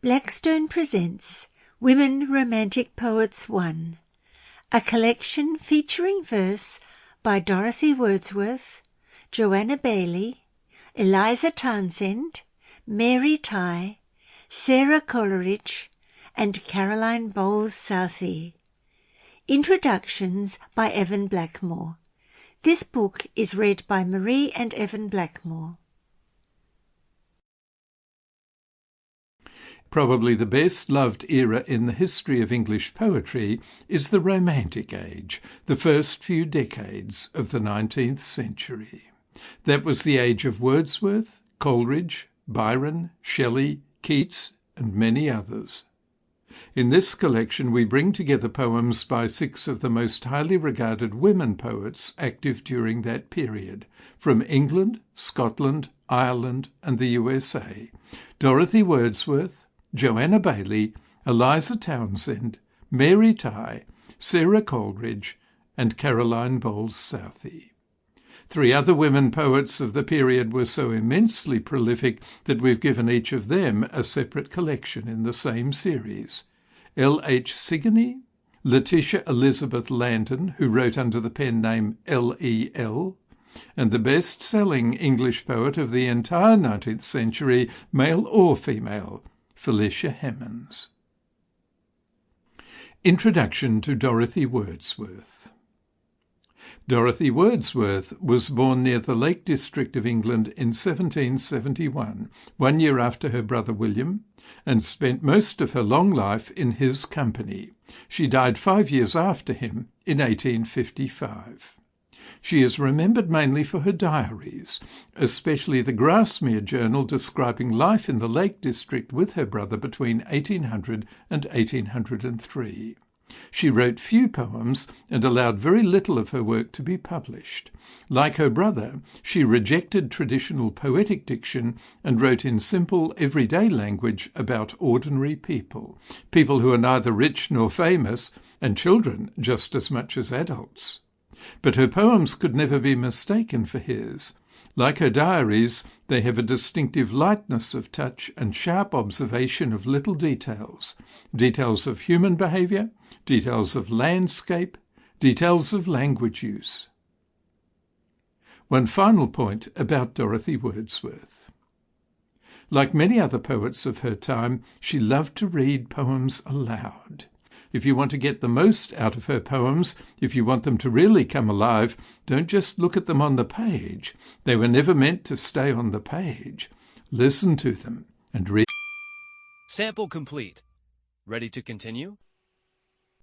Blackstone presents Women Romantic Poets 1, a collection featuring verse by Dorothy Wordsworth, Joanna Baillie, Eliza Townsend, Mary Tighe, Sara Coleridge, and Caroline Bowles Southey. Introductions by Evan Blackmore. This book is read by Marie and Evan Blackmore. Probably the best-loved era in the history of English poetry is the Romantic Age, the first few decades of the 19th century. That was the age of Wordsworth, Coleridge, Byron, Shelley, Keats, and many others. In this collection we bring together poems by 6 of the most highly regarded women poets active during that period, from England, Scotland, Ireland, and the USA: Dorothy Wordsworth, Joanna Baillie, Eliza Townsend, Mary Tighe, Sara Coleridge, and Caroline Bowles Southey. 3 other women poets of the period were so immensely prolific that we've given each of them a separate collection in the same series: L.H. Sigourney, Letitia Elizabeth Landon, who wrote under the pen name L.E.L., and the best-selling English poet of the entire 19th century, male or female, Felicia Hemans. Introduction to Dorothy Wordsworth. Dorothy Wordsworth was born near the Lake District of England in 1771, 1 year after her brother William, and spent most of her long life in his company. She died 5 years after him in 1855. She is remembered mainly for her diaries, especially the Grasmere journal describing life in the Lake District with her brother between 1800 and 1803. She wrote few poems and allowed very little of her work to be published. Like her brother, she rejected traditional poetic diction and wrote in simple, everyday language about ordinary people who are neither rich nor famous, and children just as much as adults. But her poems could never be mistaken for his. Like her diaries, they have a distinctive lightness of touch and sharp observation of little details of human behaviour, details of landscape, details of language use. One final point about Dorothy Wordsworth. Like many other poets of her time, she loved to read poems aloud. If you want to get the most out of her poems, if you want them to really come alive, don't just look at them on the page. They were never meant to stay on the page. Listen to them and read. Sample complete. Ready to continue?